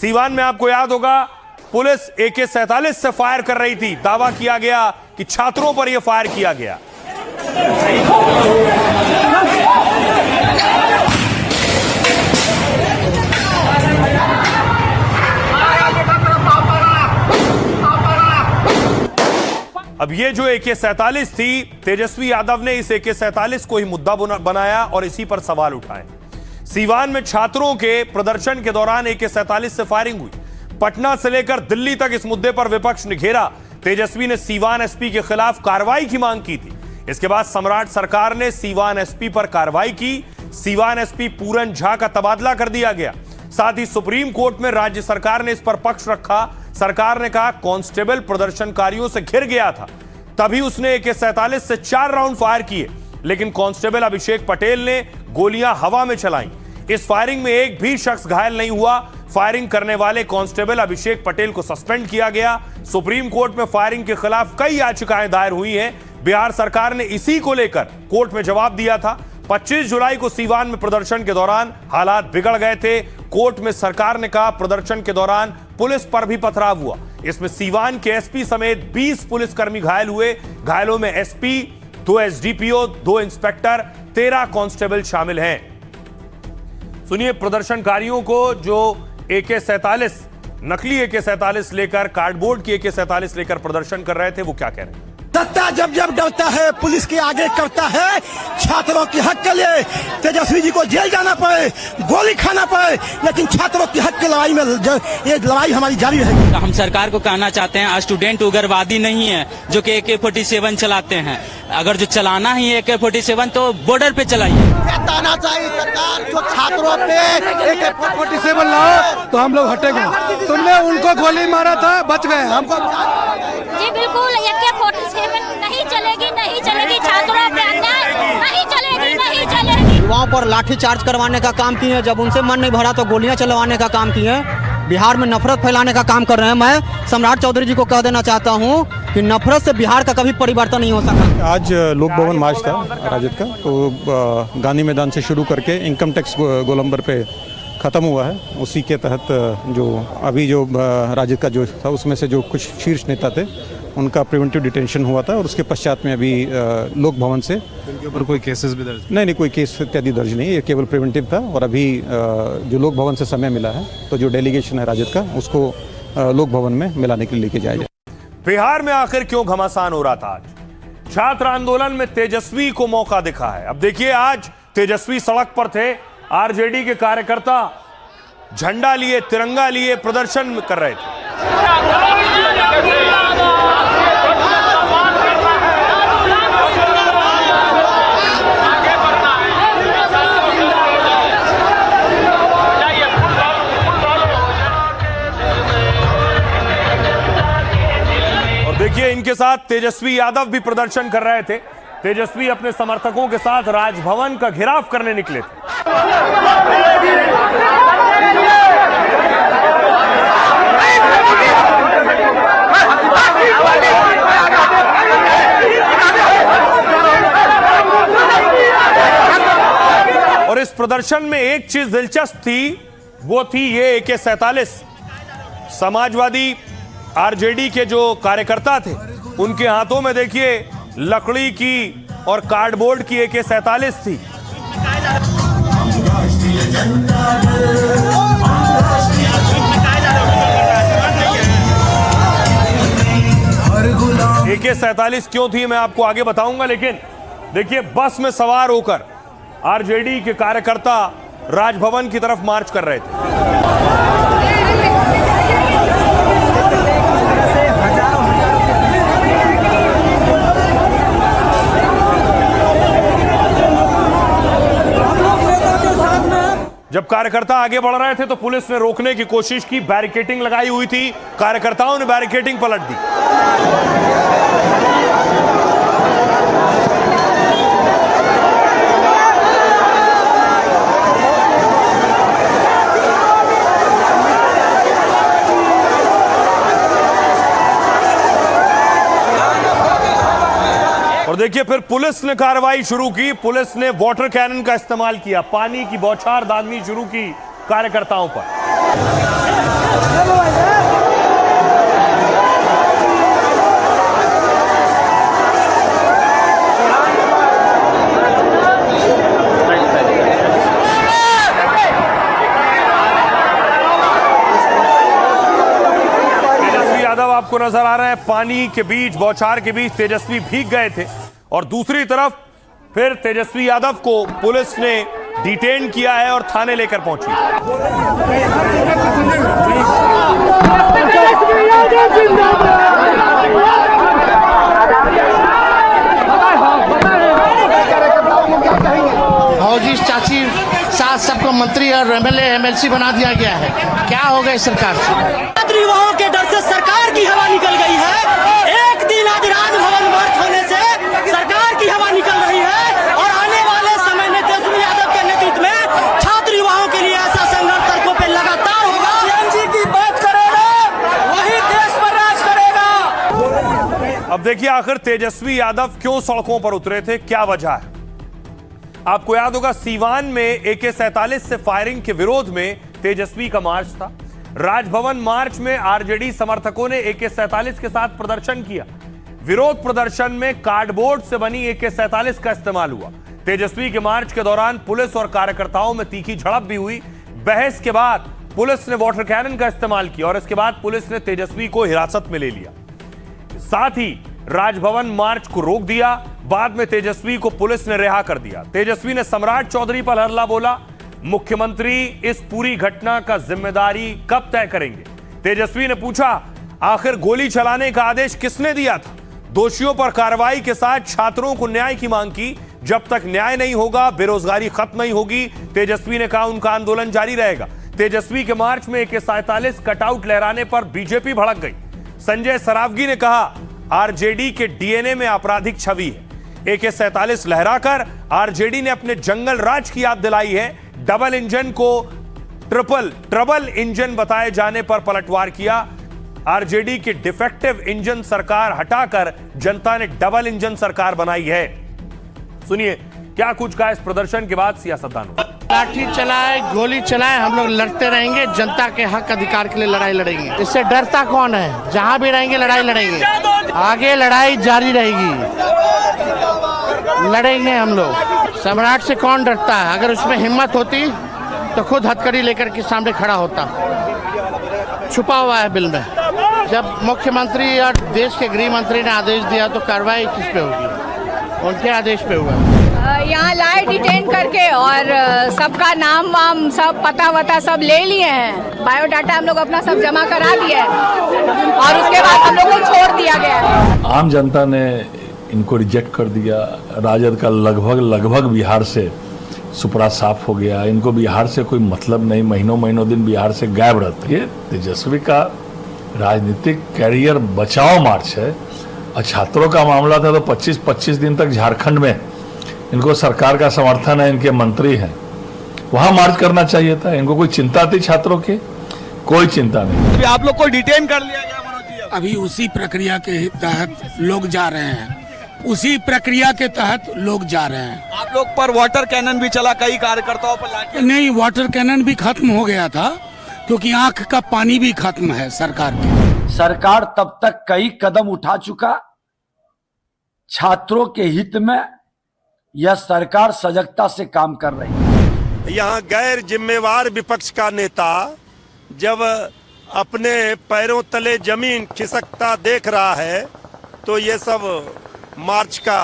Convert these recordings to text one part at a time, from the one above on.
सीवान में आपको याद होगा पुलिस AK-47 से फायर कर रही थी। दावा किया गया कि छात्रों पर यह फायर किया गया। अब ये जो AK-47 थी, तेजस्वी यादव ने इस AK-47 को ही मुद्दा बनाया और इसी पर सवाल उठाए। सीवान में छात्रों के प्रदर्शन के दौरान AK-47 से फायरिंग हुई। पटना से लेकर दिल्ली तक इस मुद्दे पर विपक्ष ने घेरा। तेजस्वी ने सीवान SP के खिलाफ कार्रवाई की मांग की थी। इसके बाद सम्राट सरकार ने सीवान SP पर कार्रवाई की। सीवान SP पूरन झा का तबादला कर दिया गया। साथ ही सुप्रीम कोर्ट में राज्य सरकार ने इस पर पक्ष रखा। सरकार ने कहा कांस्टेबल प्रदर्शनकारियों से घिर गया था, तभी उसने AK-47 से 4 राउंड फायर किए, लेकिन कांस्टेबल अभिषेक पटेल ने गोलियां हवा में चलाईं। इस फायरिंग में एक भी शख्स घायल नहीं हुआ। फायरिंग करने वाले कांस्टेबल अभिषेक पटेल को सस्पेंड किया गया। सुप्रीम कोर्ट में फायरिंग के खिलाफ कई याचिकाएं दायर हुई हैं। बिहार सरकार ने इसी को लेकर कोर्ट में जवाब दिया था। 25 जुलाई को सीवान में प्रदर्शन के दौरान हालात बिगड़ गए थे। कोर्ट में सरकार ने कहा प्रदर्शन के दौरान पुलिस पर भी पथराव हुआ। इसमें सीवान के SP समेत 20 पुलिसकर्मी घायल हुए। घायलों में SP, 2 SDPO, 2 इंस्पेक्टर, 13 कांस्टेबल शामिल हैं। सुनिए प्रदर्शनकारियों को जो AK-47 नकली AK-47 लेकर, कार्डबोर्ड की AK-47 लेकर प्रदर्शन कर रहे थे, वो क्या कह रहे हैं। सत्ता जब जब डरता है पुलिस के आगे करता है। छात्रों के हक के लिए तेजस्वी जी को जेल जाना पड़े, गोली खाना पड़े, लेकिन छात्रों के हक की लड़ाई में ये लड़ाई हमारी जारी रहेगी। हम सरकार को कहना चाहते हैं स्टूडेंट उग्रवादी नहीं है जो कि AK-47 चलाते हैं। अगर जो चलाना ही है AK-47 तो बॉर्डर पे चलाइए। कहना चाहिए सरकार जो छात्रों पे AK-47 लाओ तो हम लोग हटेंगे। तुमने उनको गोली मारा था, बच गए। हमको जी बिल्कुल AK-47 नहीं चलेगी, नहीं चलेगी। छात्रों पे अन्याय नहीं चलेगी, नहीं चलेगी। युवाओं पर लाठी चार्ज करवाने का काम किए, जब उनसे मन नहीं भरा तो गोलियां चलवाने का काम किए। बिहार में नफरत फैलाने का काम कर रहे हैं। मैं सम्राट चौधरी जी को कह देना चाहता हूं कि नफरत से बिहार का कभी परिवर्तन नहीं हो सका। आज लोक भवन मार्च था राजद का, तो गांधी मैदान से शुरू करके इनकम टैक्स गोलंबर पे ख़त्म हुआ है। उसी के तहत जो अभी जो राजद का जो था उसमें से जो कुछ शीर्ष नेता थे उनका प्रिवेंटिव डिटेंशन हुआ था और उसके पश्चात में अभी लोक भवन से उनके ऊपर कोई केसेस भी दर्ज नहीं कोई केस इत्यादि दर्ज नहीं, ये केवल प्रिवेंटिव था। और अभी जो लोक भवन से समय मिला है तो जो डेलीगेशन है राजद का उसको लोक भवन में मिलाने के लिए लेके जाया जाए। बिहार में आखिर क्यों घमासान हो रहा था आज? छात्र आंदोलन में तेजस्वी को मौका दिखा है। अब देखिए आज तेजस्वी सड़क पर थे। RJD के कार्यकर्ता झंडा लिए, तिरंगा लिए प्रदर्शन कर रहे थे। और देखिए इनके साथ तेजस्वी यादव भी प्रदर्शन कर रहे थे। तेजस्वी अपने समर्थकों के साथ राजभवन का घेराव करने निकले थे। और इस प्रदर्शन में एक चीज दिलचस्प थी, वो थी ये AK-47। समाजवादी RJD के जो कार्यकर्ता थे उनके हाथों में देखिए लकड़ी की और कार्डबोर्ड की AK-47 थी। AK-47 क्यों थी मैं आपको आगे बताऊंगा, लेकिन देखिए बस में सवार होकर RJD के कार्यकर्ता राजभवन की तरफ मार्च कर रहे थे। जब कार्यकर्ता आगे बढ़ रहे थे तो पुलिस ने रोकने की कोशिश की, बैरिकेडिंग लगाई हुई थी। कार्यकर्ताओं ने बैरिकेडिंग पलट दी। और देखिए फिर पुलिस ने कार्रवाई शुरू की। पुलिस ने वाटर कैनन का इस्तेमाल किया, पानी की बौछार दागनी शुरू की कार्यकर्ताओं पर। आपको नजर आ रहा है पानी के बीच, बौछार के बीच तेजस्वी भीग गए थे और दूसरी तरफ फिर तेजस्वी यादव को पुलिस ने डिटेन किया है और थाने लेकर पहुंची। फौजी चाची सास सबको मंत्री और एमएलए एमएलसी बना दिया गया है। क्या हो गया सरकार से? युवाओं के डर से सरकार की हवा निकल गई है। एक दिन आज राजभवन मार्च होने से सरकार की हवा निकल रही है और आने वाले समय में तेजस्वी यादव के नेतृत्व में छात्र युवाओं के लिए ऐसा संघर्ष सड़कों पे लगातार होगा। सीएनजी की बात करेगा वही देश पर राज करेगा। अब देखिए आखिर तेजस्वी यादव क्यों सड़कों पर उतरे थे, क्या वजह है। आपको याद होगा सीवान में AK-47 से फायरिंग के विरोध में तेजस्वी का मार्च था। राजभवन मार्च में आरजेडी समर्थकों ने AK-47 के साथ प्रदर्शन किया। विरोध प्रदर्शन में कार्डबोर्ड से बनी AK-47 का इस्तेमाल हुआ। तेजस्वी के मार्च के दौरान पुलिस और कार्यकर्ताओं में तीखी झड़प भी हुई। बहस के बाद पुलिस ने वाटर कैनन का इस्तेमाल किया और इसके बाद पुलिस ने तेजस्वी को हिरासत में ले लिया। साथ ही राजभवन मार्च को रोक दिया। बाद में तेजस्वी को पुलिस ने रिहा कर दिया। तेजस्वी ने सम्राट चौधरी पर हमला बोला। मुख्यमंत्री इस पूरी घटना का जिम्मेदारी कब तय करेंगे? तेजस्वी ने पूछा आखिर गोली चलाने का आदेश किसने दिया था? दोषियों पर कार्रवाई के साथ छात्रों को न्याय की मांग की। जब तक न्याय नहीं होगा, बेरोजगारी खत्म नहीं होगी। तेजस्वी ने कहा उनका आंदोलन जारी रहेगा। तेजस्वी के मार्च में AK-47 कटआउट लहराने पर बीजेपी भड़क गई। संजय सरावगी ने कहा आरजेडी के डीएनए में आपराधिक छवि है। AK-47 लहराकर आरजेडी ने अपने जंगल राज की याद दिलाई है। डबल इंजन को ट्रबल इंजन बताए जाने पर पलटवार किया। आरजेडी की डिफेक्टिव इंजन सरकार हटाकर जनता ने डबल इंजन सरकार बनाई है। सुनिए क्या कुछ कहा इस प्रदर्शन के बाद सियासतदानों। लाठी चलाए, गोली चलाए, हम लोग लड़ते रहेंगे। जनता के हक अधिकार के लिए लड़ाई लड़ेंगे। इससे डरता कौन है? जहां भी रहेंगे लड़ाई लड़ेंगे। आगे लड़ाई जारी रहेगी, लड़ेंगे हम लोग। सम्राट से कौन डरता है? अगर उसमें हिम्मत होती तो खुद हथकड़ी लेकर के सामने खड़ा होता। छुपा हुआ है बिल में। जब मुख्यमंत्री और देश के गृह मंत्री ने आदेश दिया तो कार्रवाई किस पे होगी? उनके आदेश पे हुआ। यहाँ लाए डिटेन करके और सबका नाम वाम सब पता वता सब ले लिए हैं। बायोडाटा हम लोग अपना सब जमा करा दिया है और उसके बाद हम लोग को छोड़ दिया गया है। आम जनता ने इनको रिजेक्ट कर दिया। राजद का लगभग बिहार से सुपड़ा साफ हो गया। इनको बिहार से कोई मतलब नहीं, महीनों दिन बिहार से गायब रहते। ये तेजस्वी का राजनीतिक कैरियर बचाओ मार्च है और छात्रों का मामला था तो 25 दिन तक झारखंड में इनको सरकार का समर्थन है, इनके मंत्री हैं, वहां मार्च करना चाहिए था। इनको कोई चिंता थी छात्रों की? कोई चिंता नहीं। अभी आप लोग को डिटेन कर लिया गया मनोज जी? अभी उसी प्रक्रिया के तहत लोग जा रहे हैं। उसी प्रक्रिया के तहत लोग जा रहे हैं। आप लोग पर वाटर कैनन भी चला, कई कार्यकर्ताओं पर लाठी। नहीं, वाटर कैनन भी खत्म हो गया था क्योंकि आंख का पानी भी खत्म है सरकार की। सरकार तब तक कई कदम उठा चुका छात्रों के हित में। यह सरकार सजगता से काम कर रही है। यहाँ गैर जिम्मेवार विपक्ष का नेता जब अपने पैरों तले जमीन खिसकता देख रहा है तो ये सब मार्च का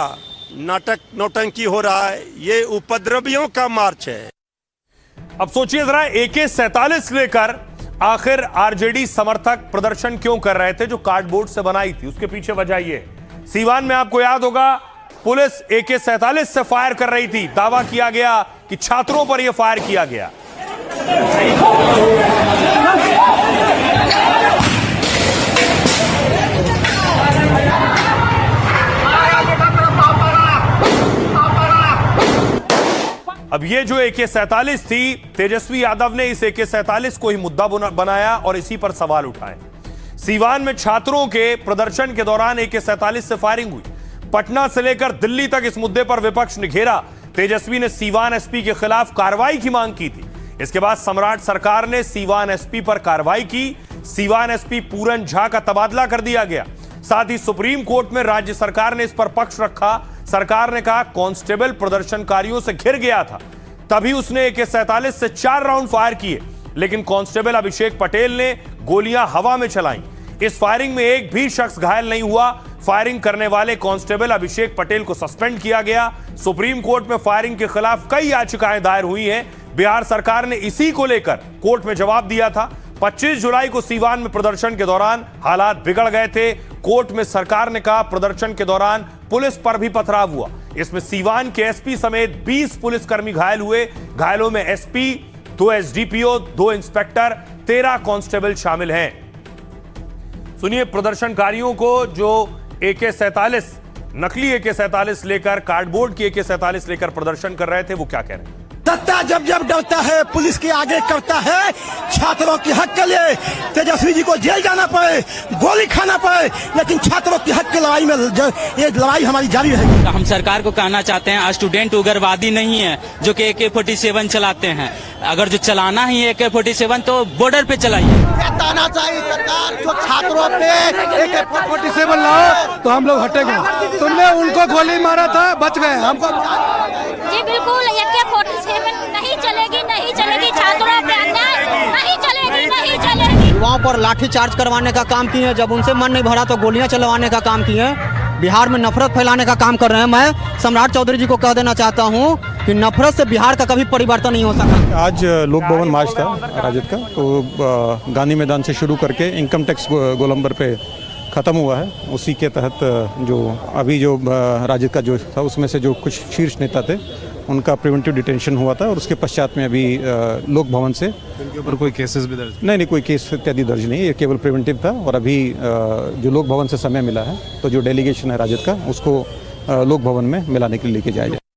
नाटक नौटंकी हो रहा है। ये उपद्रवियों का मार्च है। अब सोचिए जरा AK-47 लेकर आखिर आरजेडी समर्थक प्रदर्शन क्यों कर रहे थे जो कार्डबोर्ड से बनाई थी? उसके पीछे वजह ये सीवान में आपको याद होगा पुलिस AK-47 से फायर कर रही थी। दावा किया गया कि छात्रों पर यह फायर किया गया। अब ये जो AK-47 थी, तेजस्वी यादव ने इस AK-47 को ही मुद्दा बनाया और इसी पर सवाल उठाए। सीवान में छात्रों के प्रदर्शन के दौरान AK-47 से फायरिंग हुई। पटना से लेकर दिल्ली तक इस मुद्दे पर विपक्ष ने घेरा। तेजस्वी ने सीवान एसपी के खिलाफ कार्रवाई की मांग की थी। इसके बाद सम्राट सरकार ने सीवान एसपी पर कार्रवाई की। सीवान एसपी पूरन झा का तबादला कर दिया गया। साथ ही सुप्रीम कोर्ट में राज्य सरकार ने इस पर पक्ष रखा। सरकार ने कहा कांस्टेबल प्रदर्शनकारियों से घिर गया था, तभी उसने AK-47 से 4 राउंड फायर किए, लेकिन कांस्टेबल अभिषेक पटेल ने गोलियां हवा में चलाई। इस फायरिंग में एक भी शख्स घायल नहीं हुआ। फायरिंग करने वाले कांस्टेबल अभिषेक पटेल को सस्पेंड किया गया। सुप्रीम कोर्ट में फायरिंग के खिलाफ कई याचिकाएं दायर हुई हैं। बिहार सरकार ने इसी को लेकर कोर्ट में जवाब दिया था। 25 जुलाई को सीवान में प्रदर्शन के दौरान हालात बिगड़ गए थे। कोर्ट में सरकार ने कहा प्रदर्शन के दौरान पुलिस पर भी पथराव हुआ। इसमें सीवान के एसपी समेत 20 पुलिसकर्मी घायल हुए। घायलों में एसपी, 2 एसडीपीओ, 2 इंस्पेक्टर, 13 कांस्टेबल शामिल हैं। सुनिए प्रदर्शनकारियों को जो AK-47 नकली AK-47 लेकर, कार्डबोर्ड की AK-47 लेकर प्रदर्शन कर रहे थे, वो क्या कह रहे हैं। सत्ता जब जब डरता है पुलिस के आगे करता है, छात्रों के हक के लिए तेजस्वी जी को जेल जाना पड़े, गोली खाना पड़े, लेकिन छात्रों के हक की लड़ाई में ये लड़ाई हमारी जारी रहेगी। हम सरकार को कहना चाहते हैं स्टूडेंट उग्रवादी नहीं है जो कि AK-47 चलाते हैं। अगर जो चलाना ही है AK-47 तो बॉर्डर पे चलाइए। ताना चाहिए सरकार जो छात्रों पे AK-47 लाओ तो हम लोग हटेंगे। तुमने उनको गोली मारा था, बच गए। हमको जी बिल्कुल AK-47 नहीं चलेगी, नहीं चलेगी। छात्रों पे अन्याय नहीं चलेगी, नहीं चलेगी। युवाओं पर लाठी चार्ज करवाने का काम किए हैं। जब उनसे मन नहीं भरा तो गोलियां चलवाने का काम किए हैं। बिहार में नफरत फैलाने का काम कर रहे हैं। मैं सम्राट चौधरी जी को कह देना चाहता हूं कि नफरत से बिहार का कभी परिवर्तन नहीं हो सकता। आज लोक भवन मार्च था राजद का, तो गांधी मैदान से शुरू करके इनकम टैक्स गोलंबर पे ख़त्म हुआ है। उसी के तहत जो अभी जो राजद का जो था उसमें से जो कुछ शीर्ष नेता थे उनका प्रिवेंटिव डिटेंशन हुआ था, और उसके पश्चात में अभी लोक भवन से इनके ऊपर कोई केसेस भी दर्ज नहीं कोई केस इत्यादि दर्ज नहीं, ये केवल प्रिवेंटिव था। और अभी जो लोक भवन से समय मिला है तो जो डेलीगेशन है राजद का उसको लोक भवन में मिलाने के लिए लेके जाया जाए।